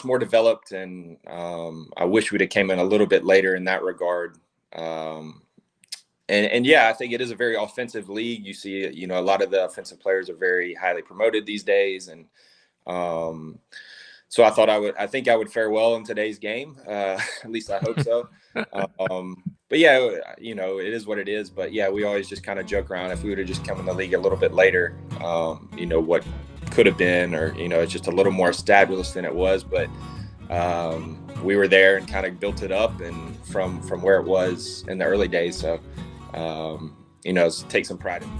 more developed, and I wish we'd have came in a little bit later in that regard. And yeah, I think it is a very offensive league. You see, a lot of the offensive players are very highly promoted these days, and so I think I would fare well in today's game. At least I hope so. But yeah, it is what it is. But yeah, we always just kind of joke around if we would have just come in the league a little bit later, what could have been, or it's just a little more established than it was. But we were there and kind of built it up, and from where it was in the early days. So take some pride in it.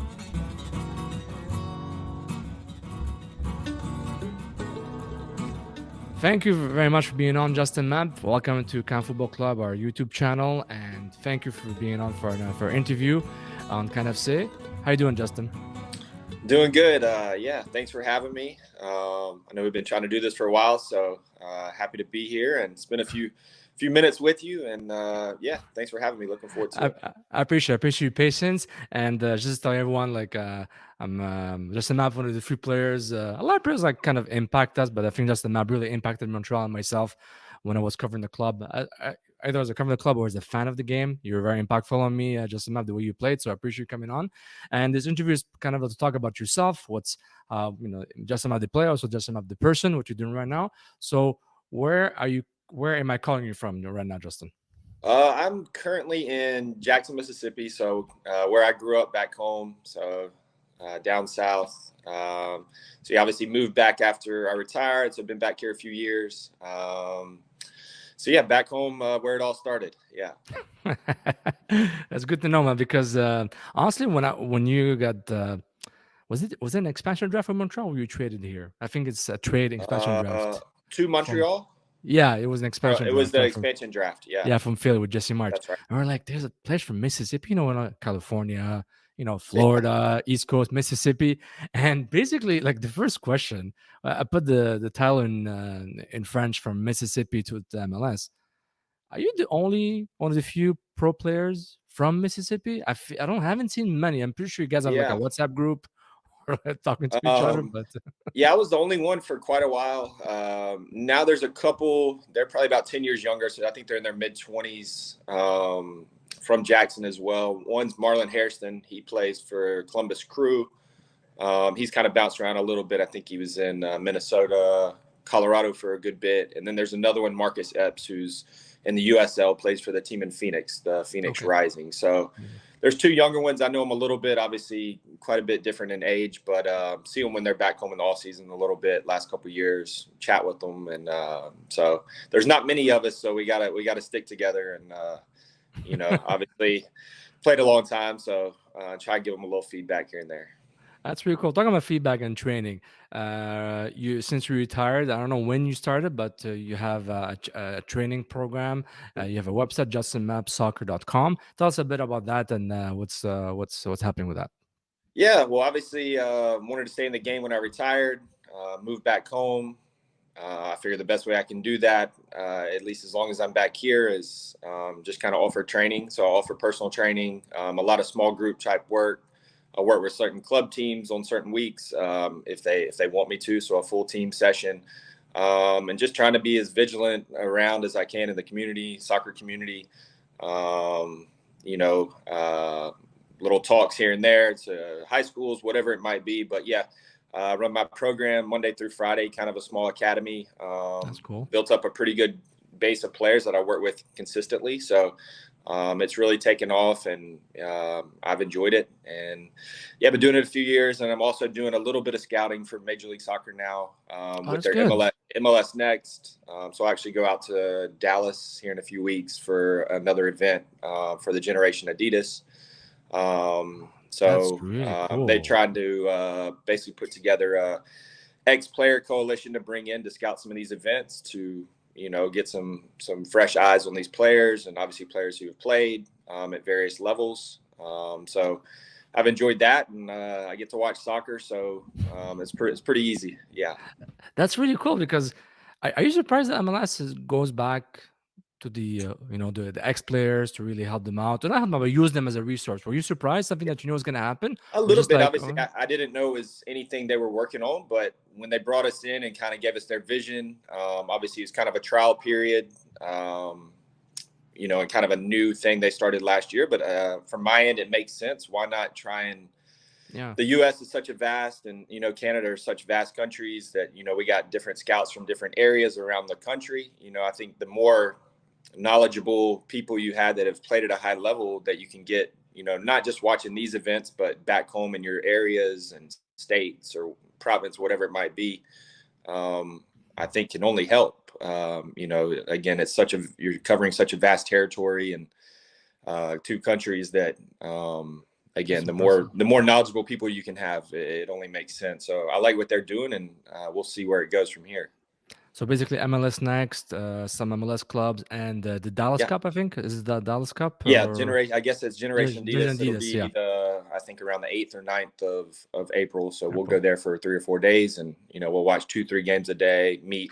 Thank you very much for being on, Justin Mapp. Welcome to Camp Football Club, our YouTube channel, and thank you for being on for our interview on KFC. How you doing, Justin? Doing good. Yeah, thanks for having me. I know we've been trying to do this for a while, so happy to be here and spend a few minutes with you. And yeah, thanks for having me. Looking forward to it. I appreciate your patience. And just tell everyone, I'm Justin Mapp, one of the few players. A lot of players kind of impact us, but I think Justin Mapp really impacted Montreal and myself when I was covering the club. Either as a covering the club or as a fan of the game. You were very impactful on me, Justin Mapp, the way you played. So I appreciate you coming on. And this interview is kind of to talk about yourself. What's Justin Mapp the player, also Justin Mapp the person, what you're doing right now. So where am I calling you from right now, Justin? I'm currently in Jackson, Mississippi. So where I grew up back home. So down south. So you obviously moved back after I retired. So I've been back here a few years. So yeah, back home where it all started. Yeah. That's good to know, man, because honestly, when you got was it an expansion draft from Montreal or were you traded here? I think it's a trade expansion draft. To Montreal? Yeah, it was an expansion draft. It was the expansion draft, yeah. Yeah, from Philly with Jesse Marsch. That's right. And we're like, there's a place from Mississippi, California, Florida, East Coast, Mississippi. And basically, the first question, I put the title in French from Mississippi to the MLS. Are you the only one of the few pro players from Mississippi? I haven't seen many. I'm pretty sure you guys have a WhatsApp group talking to each other, but yeah, I was the only one for quite a while. Now there's a couple. They're probably about 10 years younger, so I think they're in their mid-20s. From Jackson as well. One's Marlon Hairston. He plays for Columbus Crew. He's kind of bounced around a little bit. I think he was in Minnesota, Colorado for a good bit. And then there's another one, Marcus Epps, who's in the USL, plays for the team in Phoenix, the Phoenix Rising. So there's two younger ones. I know them a little bit, obviously quite a bit different in age, but see them when they're back home in the off season a little bit, last couple of years, chat with them. And so there's not many of us, so we gotta stick together and obviously played a long time, so try to give them a little feedback here and there. That's pretty cool. Talking about feedback and training, since you retired, I don't know when you started, but you have a training program. You have a website, justinmappsoccer.com. Tell us a bit about that and what's happening with that. Yeah, well, obviously wanted to stay in the game when I retired, moved back home. I figured the best way I can do that, at least as long as I'm back here, is just kind of offer training. So I offer personal training, a lot of small group type work. I work with certain club teams on certain weeks if they want me to, so a full team session. And just trying to be as vigilant around as I can in the community, soccer community. Little talks here and there to high schools, whatever it might be. But yeah. Run my program Monday through Friday, kind of a small academy. That's cool. Built up a pretty good base of players that I work with consistently. So it's really taken off, and I've enjoyed it. And yeah, been doing it a few years, and I'm also doing a little bit of scouting for Major League Soccer now with their MLS Next. So I actually go out to Dallas here in a few weeks for another event for the Generation Adidas. So really cool. They tried to basically put together a ex-player coalition to bring in to scout some of these events to, get some fresh eyes on these players, and obviously players who have played at various levels. So I've enjoyed that, and I get to watch soccer. So it's pretty easy. Yeah. That's really cool, because are you surprised that MLS goes back to the the ex players to really help them out, and not help them, but use them as a resource? Were you surprised something that you knew was going to happen, A or little just bit. like, Obviously, oh, I didn't know it was anything they were working on, but when they brought us in and kind of gave us their vision, obviously it was kind of a trial period, and kind of a new thing they started last year. But from my end, it makes sense. Why not try and yeah, the U.S. is such a vast, and Canada are such vast countries that we got different scouts from different areas around the country. I think the more knowledgeable people you had that have played at a high level that you can get, not just watching these events, but back home in your areas and states or province, whatever it might be, I think can only help. Again, you're covering such a vast territory and two countries that, again, the more knowledgeable people you can have, it only makes sense. So I like what they're doing, and we'll see where it goes from here. so basically MLS Next, some MLS clubs, and the Dallas Yeah. Cup. I think is the Dallas Cup. Yeah, or... I guess it's Generation Adidas. It'll be yeah. I think around the 8th or 9th of April. So we'll go there for 3 or 4 days, and we'll watch 2-3 games a day, meet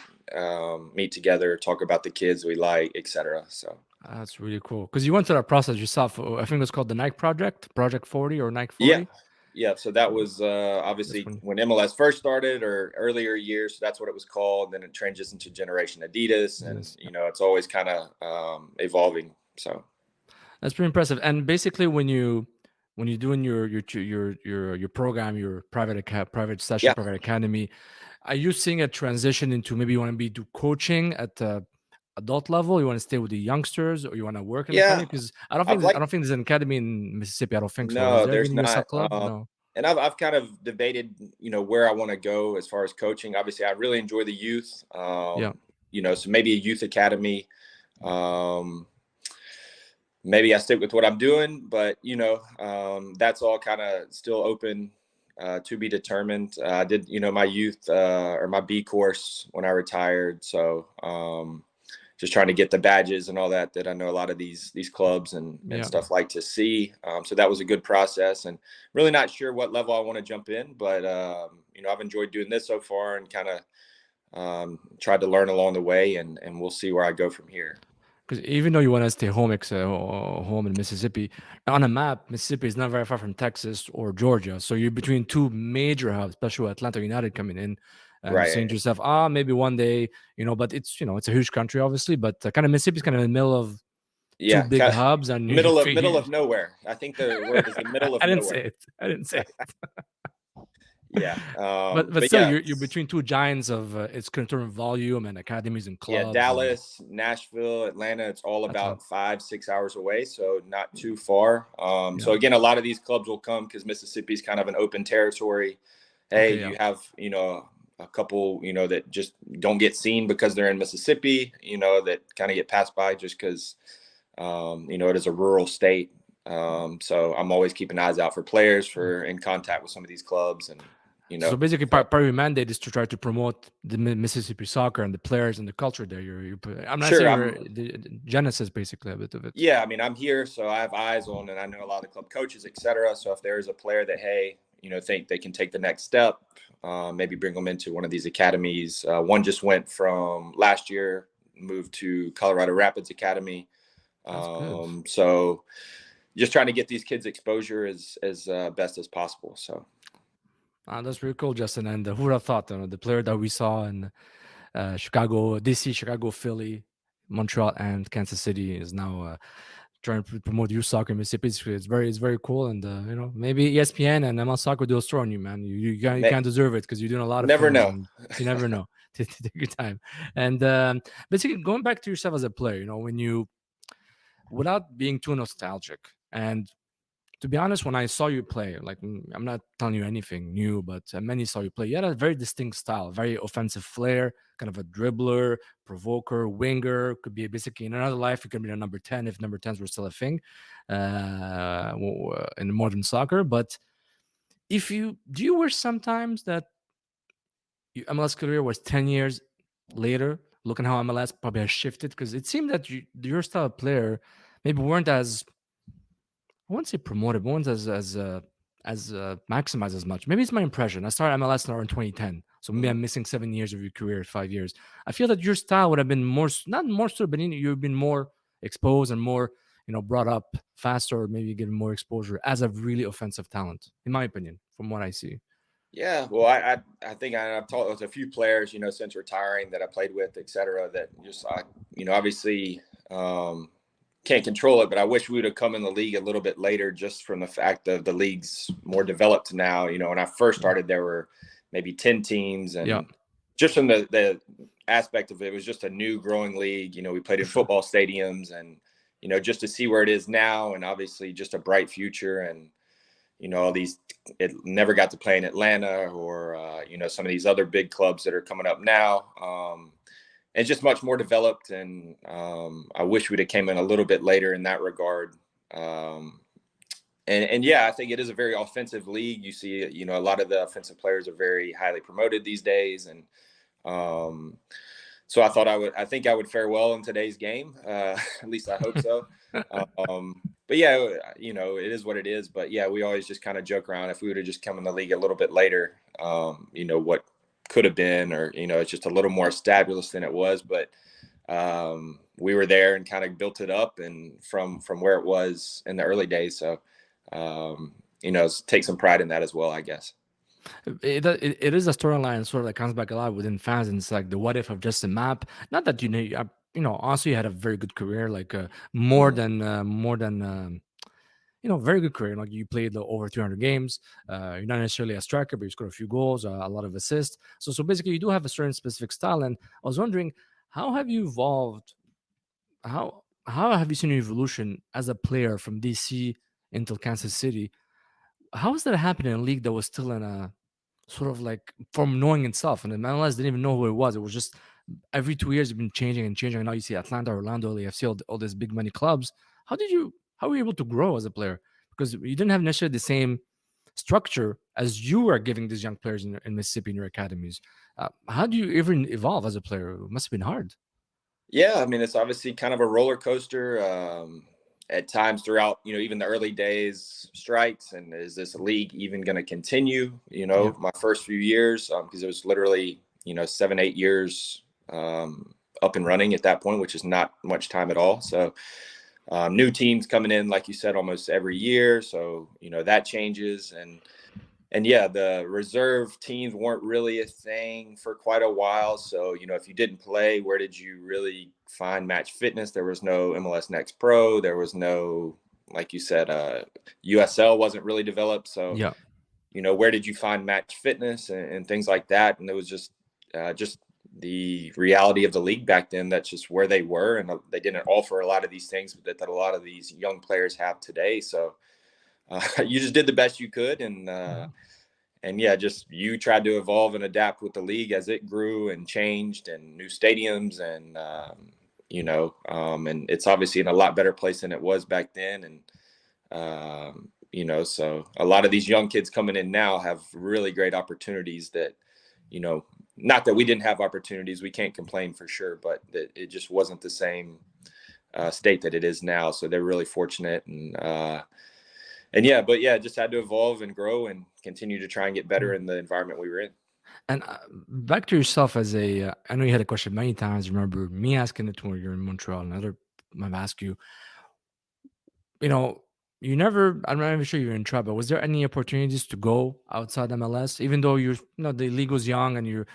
together, talk about the kids we like, etc. So that's really cool, because you went through that process yourself. I think it was called the Nike Project 40 or Nike 40. Yeah. So that was obviously when MLS first started, or earlier years. So that's what it was called. Then it transitioned to Generation Adidas, and it's always kind of evolving. So that's pretty impressive. And basically, when you're doing your program, your private session, private academy, are you seeing a transition into maybe you want to do coaching at the adult level? You want to stay with the youngsters, or you want to work in the academy? Because I don't think there's an academy in Mississippi. I don't think so. No, Is there there's any USL not. club? No. And I've kind of debated, where I want to go as far as coaching. Obviously, I really enjoy the youth. So maybe a youth academy. Maybe I stick with what I'm doing, but that's all kind of still open to be determined. I did, my youth or my B course when I retired. So just trying to get the badges and all that I know a lot of these clubs and stuff like to see. So that was a good process, and really not sure what level I want to jump in, but I've enjoyed doing this so far, and kind of tried to learn along the way, and we'll see where I go from here. Because even though you want to stay home in Mississippi, on a map, Mississippi is not very far from Texas or Georgia. So you're between two major hubs, especially Atlanta United coming in. Right. Saying to yourself, maybe one day, but it's it's a huge country, obviously, but kind of Mississippi is kind of in the middle of two big hubs, and middle of nowhere. I think the word is the middle of nowhere. I didn't say it. Yeah, but still, you're between two giants of its current volume and academies and clubs. Yeah, Dallas, Nashville, Atlanta. It's all about 5-6 hours away, so not too far. So again, a lot of these clubs will come because Mississippi is kind of an open territory. You have a couple that just don't get seen because they're in Mississippi. That kind of get passed by just because it is a rural state. So I'm always keeping eyes out for players in contact with some of these clubs, and So basically, part of your mandate is to try to promote the Mississippi soccer and the players and the culture there. I'm not saying the genesis, basically, a bit of it. Yeah, I mean, I'm here, so I have eyes on, and I know a lot of the club coaches, etc. So if there's a player that think they can take the next step, maybe bring them into one of these academies. One just went from last year, moved to Colorado Rapids Academy. So just trying to get these kids exposure as best as possible. So that's really cool, Justin. And who would have thought, the player that we saw in Chicago, DC, Chicago, Philly, Montreal, and Kansas City is now trying to promote youth soccer in Mississippi. It's very cool. And maybe ESPN and MLS Soccer do a story on you, man. You can't deserve it because you're doing a lot of never know. You never know. Take your time. And basically, going back to yourself as a player, when you, without being too nostalgic, and to be honest, when I saw you play, like, I'm not telling you anything new, but many saw you play. You had a very distinct style, very offensive flair, kind of a dribbler, provoker, winger. Could be basically in another life, it could be a number 10 if number 10s were still a thing in modern soccer. But do you wish sometimes that your MLS career was 10 years later, looking how MLS probably has shifted? Because it seemed that your style of player maybe weren't as, I wouldn't say promoted, but one's as maximized as much. Maybe it's my impression. I started MLS now in 2010. So maybe I'm missing 7 years of your career, 5 years. I feel that your style would have been more, not more so, but you've been more exposed and more, brought up faster, or maybe given more exposure as a really offensive talent, in my opinion, from what I see. Yeah, well, I think I've talked with a few players, since retiring that I played with, et cetera, that just, obviously can't control it, but I wish we would have come in the league a little bit later, just from the fact of the league's more developed now. When I first started, there were maybe 10 teams, and just from the aspect of it was just a new growing league. We played in football stadiums, and, just to see where it is now, and obviously just a bright future. And, all these, it never got to play in Atlanta or, some of these other big clubs that are coming up now. It's just much more developed. And I wish we'd have came in a little bit later in that regard. And yeah, I think it is a very offensive league. You see, a lot of the offensive players are very highly promoted these days. And so I think I would fare well in today's game. At least I hope so. But yeah, it is what it is. But yeah, we always just kind of joke around, if we would have just come in the league a little bit later, what could have been, or, it's just a little more established than it was. But we were there and kind of built it up, and from where it was in the early days. So, take some pride in that as well, I guess. It is a storyline sort of that comes back a lot within fans, and it's like the what if of Justin Mapp. Not that honestly, you had a very good career, like more than very good career. Like you played over 300 games. You're not necessarily a striker, but you scored a few goals, a lot of assists. So basically, you do have a certain specific style. And I was wondering, how have you evolved? How have you seen your evolution as a player from DC until Kansas City? How is that happening in a league that was still in a sort of like from knowing itself, and the MLS didn't even know who it was. It was just every 2 years it's been changing and changing. And now you see Atlanta, Orlando, LAFC, all these big money clubs. How were you able to grow as a player? Because you didn't have necessarily the same structure as you are giving these young players in Mississippi in your academies. How do you even evolve as a player? It must have been hard. Yeah, I mean, it's obviously kind of a roller coaster. At times throughout, even the early days, strikes, and is this league even going to continue? My first few years, because it was literally, 7-8 years up and running at that point, which is not much time at all. So new teams coming in, like you said, almost every year. So, that changes. And yeah, the reserve teams weren't really a thing for quite a while. So, if you didn't play, where did you really find match fitness? There was no MLS Next Pro. There was no, like you said, USL wasn't really developed. So, where did you find match fitness and things like that? And it was just the reality of the league back then. That's just where they were. And they didn't offer a lot of these things that a lot of these young players have today. So, you just did the best you could, and yeah, just you tried to evolve and adapt with the league as it grew and changed, and new stadiums, and and it's obviously in a lot better place than it was back then, and so a lot of these young kids coming in now have really great opportunities that, not that we didn't have opportunities, we can't complain for sure, but that it just wasn't the same state that it is now. So they're really fortunate, and yeah, but yeah, just had to evolve and grow and continue to try and get better in the environment we were in. And back to yourself as I know you had a question many times. Remember me asking it when you're in Montreal. Another, I've asked you, you never, I'm not even sure you're in trouble. Was there any opportunities to go outside MLS, even though the league was young and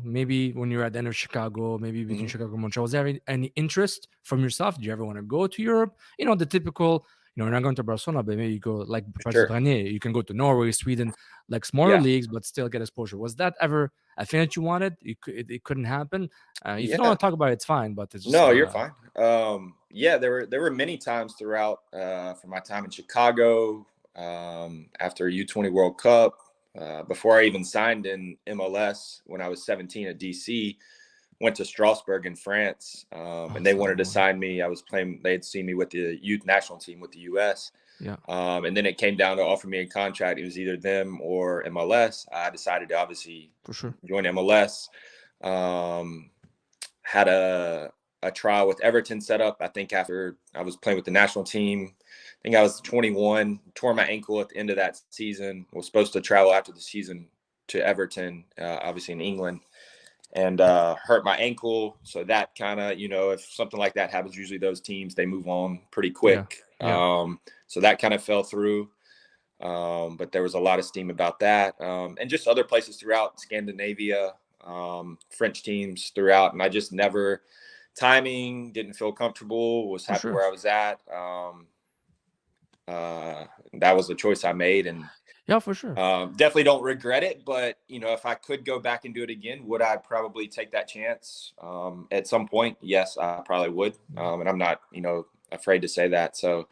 maybe when you're at the end of Chicago, maybe between Chicago and Montreal, was there any interest from yourself? Did you ever want to go to Europe? The typical, you're not going to Barcelona, but maybe you go like Sure. you can go to Norway, Sweden, like smaller leagues, but still get exposure. Was that ever a thing that you wanted? It couldn't happen. If you don't want to talk about it, it's fine. But it's just, no, you're fine. Yeah, there were many times throughout from my time in Chicago, after U20 World Cup, before I even signed in MLS when I was 17 at DC. Went to Strasbourg in France, and they wanted to sign me. I was playing. They had seen me with the youth national team with the U.S. Yeah. And then it came down to offer me a contract. It was either them or MLS. I decided to obviously join MLS. Had a trial with Everton set up. I think after I was playing with the national team, I think I was 21, tore my ankle at the end of that season, was supposed to travel after the season to Everton, obviously in England, and hurt my ankle. So that kind of, if something like that happens, usually those teams, they move on pretty quick. So that kind of fell through. But there was a lot of steam about that. And just other places throughout Scandinavia, French teams throughout. And I just never, timing, didn't feel comfortable, was happy where I was at. That was the choice I made. And yeah, for sure. Definitely don't regret it. But, if I could go back and do it again, would I probably take that chance at some point? Yes, I probably would. And I'm not, afraid to say that. So,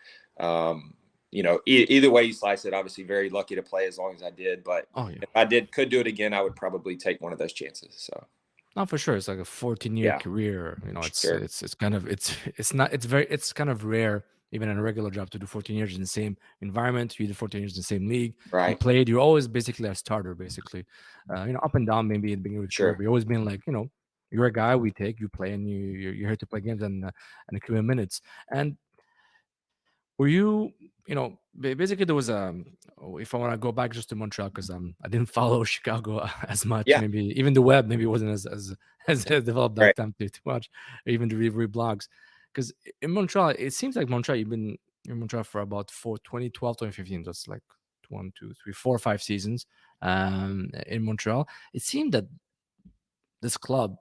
either way you slice it, obviously very lucky to play as long as I did. But if I could do it again, I would probably take one of those chances. So. No, for sure. It's like a 14-year career. It's kind of it's kind of rare, even in a regular job, to do 14 years in the same environment. You did 14 years in the same league. Right. You played. You're always basically a starter, basically. Up and down, maybe at the beginning of your career. But you're always being like, you're a guy we take. You play, and you're here to play games and accumulate minutes. And were you, basically there was if I want to go back just to Montreal, because I didn't follow Chicago as much. Yeah. Maybe even the web maybe wasn't as developed that time to watch, or even to read blogs. Because in Montreal, it seems like Montreal, you've been in Montreal for about 2012, 2015. That's like 1, 2, 3, 4, 5 seasons in Montreal. It seemed that this club,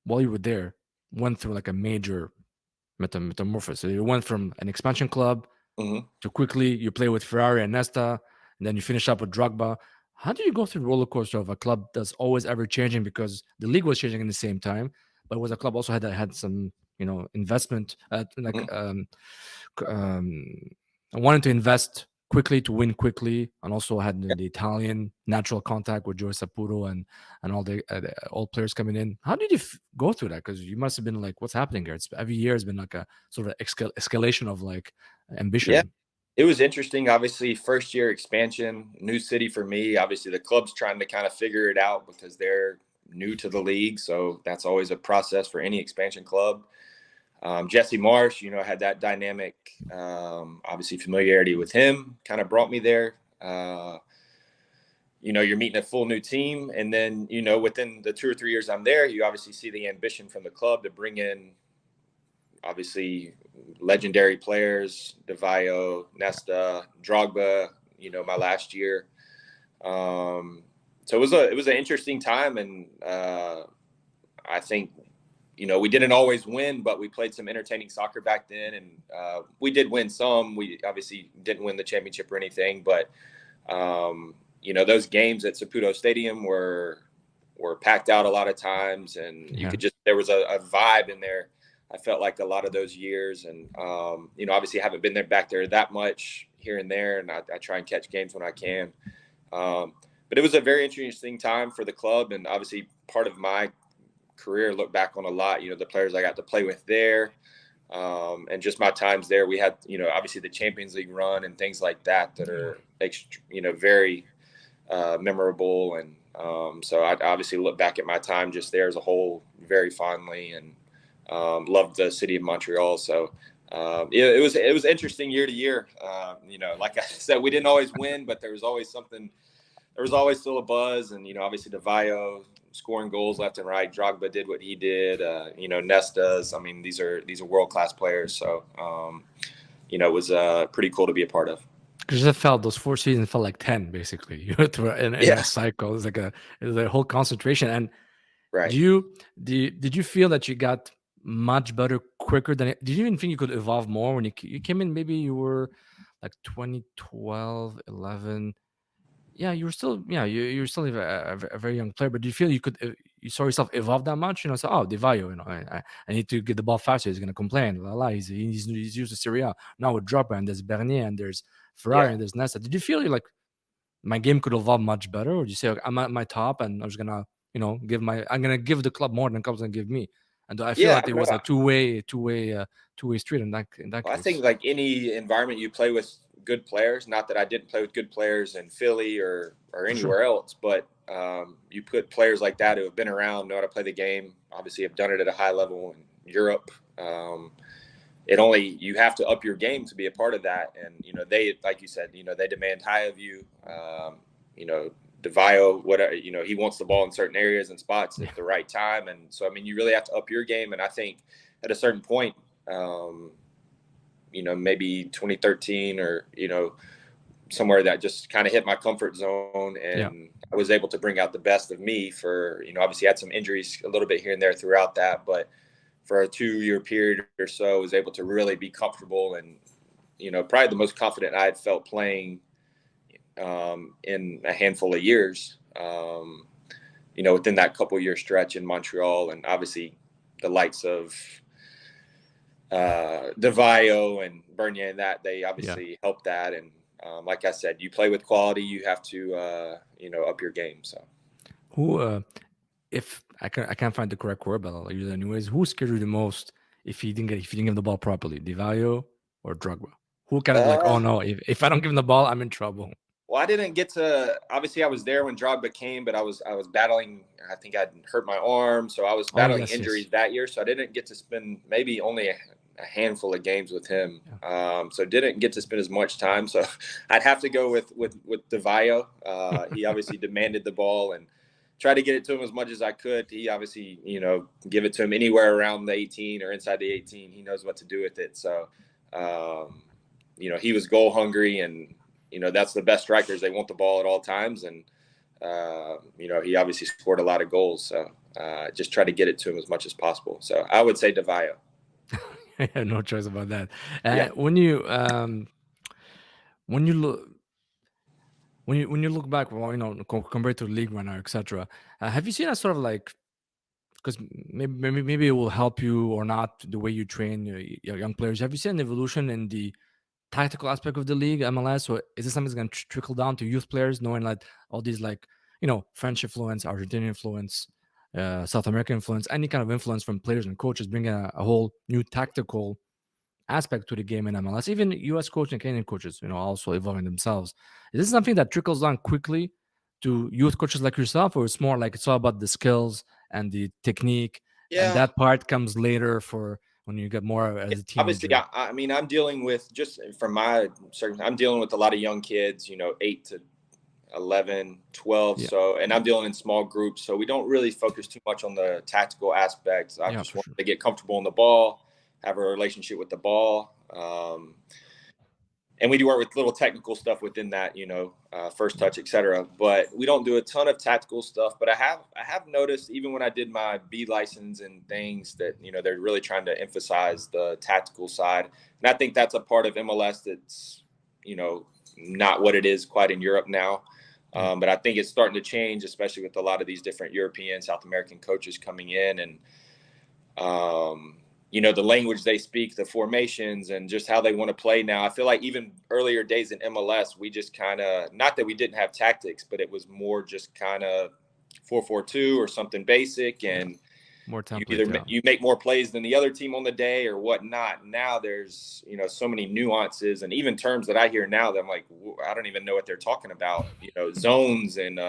while you were there, went through like a major metamorphosis. So you went from an expansion club to quickly you play with Ferrari and Nesta, and then you finish up with Drogba. How do you go through the roller coaster of a club that's always ever changing, because the league was changing in the same time, but it was a club also had some investment, wanted to invest quickly to win quickly, and also had the Italian natural contact with Joe Saputo and all the old players coming in. How did you go through that? Because you must have been like, what's happening here? Every year has been like a sort of escalation of like ambition. Yeah, it was interesting. Obviously, first year expansion, new city for me. Obviously, the club's trying to kind of figure it out because they're new to the league. So that's always a process for any expansion club. Jesse Marsch, had that dynamic, obviously familiarity with him kind of brought me there. You're meeting a full new team. And then, within the 2 or 3 years I'm there, you obviously see the ambition from the club to bring in, obviously, legendary players, Vaio, Nesta, Drogba, my last year. So it was an interesting time. And I think, we didn't always win, but we played some entertaining soccer back then. And we did win some. We obviously didn't win the championship or anything, but, those games at Saputo Stadium were packed out a lot of times. And you could just, there was a vibe in there. I felt like a lot of those years. And, obviously I haven't been back there that much here and there. And I try and catch games when I can. But it was a very interesting time for the club. And obviously part of my career, look back on a lot, the players I got to play with there, and just my times there. We had, obviously the Champions League run and things like that are, very memorable. And so I obviously look back at my time just there as a whole very fondly, and loved the city of Montreal. So it was interesting year to year. Like I said, we didn't always win, but there was always something. There was always still a buzz, and obviously the Vaio scoring goals left and right. Drogba did what he did. Nesta's. I mean, these are world-class players. So, it was pretty cool to be a part of. Because it felt, those 4 seasons felt like 10, basically. You went through in a cycle. It's like a whole concentration. And right. Did you feel that you got much better quicker than? Did you even think you could evolve more when you came in? Maybe you were like 2012, 11. Yeah, you were still you're still a very young player, but do you feel you saw yourself evolve that much? So, De Vaio, I need to get the ball faster. He's gonna complain. He's used to Serie A. Now with Drogba, and there's Bernier, and there's Ferrari, and there's Nesta. Did you feel like my game could evolve much better, or do you say, I'm at my top and I'm just gonna I'm gonna give the club more than the club's gonna give me? And I feel like there was a two-way street in that case. I think like any environment you play with good players, not that I didn't play with good players in Philly or anywhere else, but you put players like that who have been around, know how to play the game, obviously have done it at a high level in Europe. You have to up your game to be a part of that. And, they, like you said, they demand high of you. Vaio, whatever, he wants the ball in certain areas and spots at the right time. And so, I mean, you really have to up your game. And I think at a certain point, maybe 2013 or, somewhere that just kind of hit my comfort zone, and I was able to bring out the best of me for, obviously had some injuries a little bit here and there throughout that, but for a 2-year period or so, I was able to really be comfortable and, probably the most confident I had felt playing in a handful of years, within that couple-year stretch in Montreal. And obviously the likes of Vaio and Bernier and that, they obviously helped that. And like I said, you play with quality, you have to, up your game. So Who, if I can't find the correct word, but I'll use it anyways. Who scared you the most if you didn't give him the ball properly, Vaio or Drogba? Who kind of like, oh no, if I don't give him the ball, I'm in trouble. Well, I didn't get to. Obviously, I was there when Drogba came, but I was battling. I think I'd hurt my arm, so I was battling injuries that year. So I didn't get to spend maybe only a handful of games with him. So didn't get to spend as much time. So I'd have to go with Vaio. He obviously demanded the ball and tried to get it to him as much as I could. He obviously, give it to him anywhere around the 18 or inside the 18. He knows what to do with it. So, he was goal hungry, and that's the best strikers. They want the ball at all times. And, he obviously scored a lot of goals. So just try to get it to him as much as possible. So I would say Vaio. I have no choice about that. When you look back, well, compared to the league right now, etc., have you seen a sort of like, because maybe it will help you or not the way you train your young players? Have you seen an evolution in the tactical aspect of the league, MLS, or is this something that's going to trickle down to youth players, knowing like all these like French influence, Argentinian influence, South American influence, any kind of influence from players and coaches, bringing a whole new tactical aspect to the game in MLS? Even US coaches and Canadian coaches, also evolving themselves. Is this something that trickles down quickly to youth coaches like yourself, or it's more like it's all about the skills and the technique, and that part comes later for when you get more as a teenager? Obviously, I mean, I'm dealing with, just from my certain, I'm dealing with a lot of young kids, 8 to 11, 12. So, and I'm dealing in small groups. So we don't really focus too much on the tactical aspects. I just want to get comfortable on the ball, have a relationship with the ball. And we do work with little technical stuff within that, first touch, et cetera. But we don't do a ton of tactical stuff. But I have noticed, even when I did my B license and things, that, they're really trying to emphasize the tactical side. And I think that's a part of MLS that's, not what it is quite in Europe now. But I think it's starting to change, especially with a lot of these different European, South American coaches coming in, and, the language they speak, the formations, and just how they want to play now. I feel like even earlier days in MLS, we just kind of, not that we didn't have tactics, but it was more just kind of 4-4-2 or something basic, and more template, you make more plays than the other team on the day or whatnot. Now there's, so many nuances and even terms that I hear now that I'm like, I don't even know what they're talking about, zones and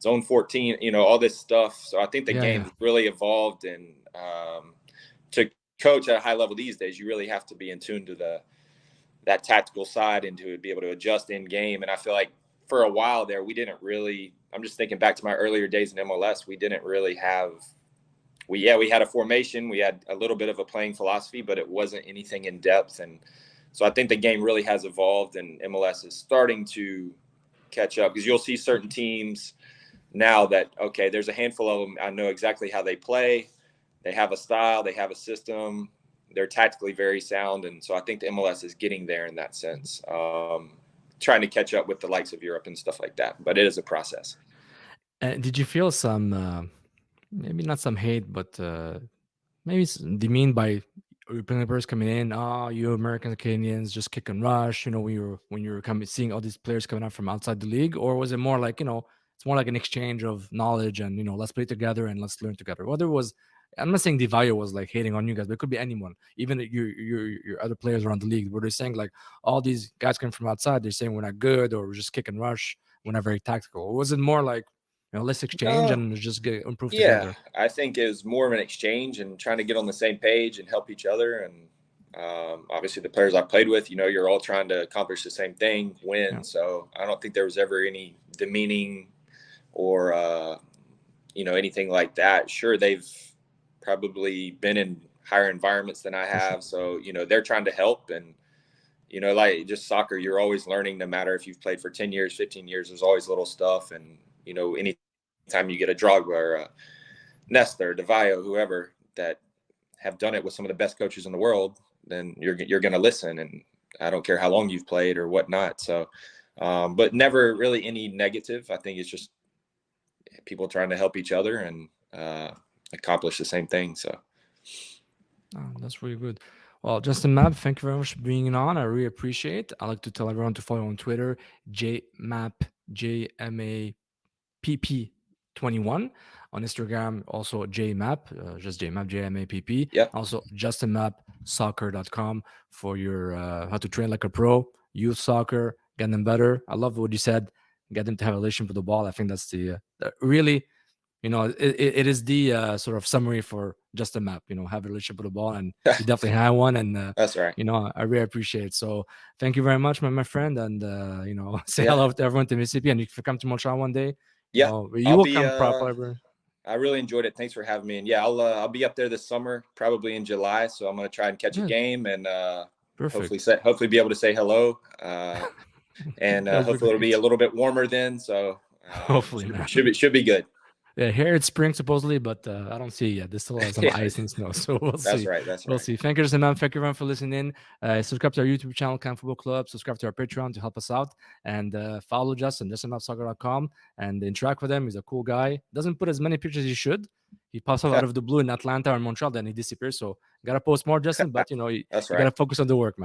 zone 14, all this stuff. So I think the game's really evolved, and to coach at a high level these days, you really have to be in tune to that tactical side and to be able to adjust in game. And I feel like for a while there, we didn't really, I'm just thinking back to my earlier days in MLS, we didn't really have, we had a formation, we had a little bit of a playing philosophy, but it wasn't anything in depth. And so I think the game really has evolved, and MLS is starting to catch up, because you'll see certain teams now that, okay, there's a handful of them, I know exactly how they play. They have a style, they have a system, they're tactically very sound. And so I think the MLS is getting there in that sense, trying to catch up with the likes of Europe and stuff like that. But it is a process. Did you feel some, maybe not some hate, but maybe demeaned by European players coming in? Oh, you Americans and Canadians just kick and rush, when you're seeing all these players coming out from outside the league? Or was it more like, it's more like an exchange of knowledge and, let's play together and let's learn together? Whether it was, I'm not saying Vaio was like hating on you guys, but it could be anyone, even your other players around the league, where they're saying like, all these guys come from outside, they're saying we're not good, or we're just kick and rush, we're not very tactical? Or was it more like, let's exchange and just improve together? I think it was more of an exchange and trying to get on the same page and help each other. And obviously the players I played with, you're all trying to accomplish the same thing, win. So I don't think there was ever any demeaning or anything like that. Sure, they've probably been in higher environments than I have, so they're trying to help. And like just soccer, you're always learning, no matter if you've played for 10 years, 15 years. There's always little stuff. And anytime you get a Drogba or a Nesta or Vaio, whoever that have done it with some of the best coaches in the world, then you're going to listen. And I don't care how long you've played or whatnot. So but never really any negative. I think it's just people trying to help each other and accomplish the same thing. So that's really good. Well, Justin Mapp, thank you very much for being on. I really appreciate it. I like to tell everyone to follow on Twitter, JMapp, JMapp21. On Instagram, also JMapp, just JMapp, JMapp. yeah. Also, JustinMappSoccer.com for your how to train like a pro, youth soccer, get them better. I love what you said. Get them to have a relationship with the ball. I think that's the really, it is the sort of summary for Justin Mapp. Have a relationship with the ball, and you definitely have one. And that's right. I really appreciate it. So thank you very much, my friend. And say hello to everyone to Mississippi. And if you come to Montreal one day, you will come probably. I really enjoyed it. Thanks for having me. And I'll be up there this summer, probably in July. So I'm going to try and catch a game and hopefully be able to say hello. And hopefully it'll be a little bit warmer then. So hopefully should be good. Yeah, here it's spring supposedly, but I don't see it yet. There's still some ice and snow, so we'll see. That's right. We'll see. Thank you, Justin Mapp. Thank you everyone for listening. Subscribe to our YouTube channel, Camp Football Club. Subscribe to our Patreon to help us out, and follow Justin, JustinMappSoccer.com, and interact with him. He's a cool guy. Doesn't put as many pictures as he should. He pops up out of the blue in Atlanta or Montreal, then he disappears. So gotta post more, Justin. But you That's right. Gotta focus on the work, man.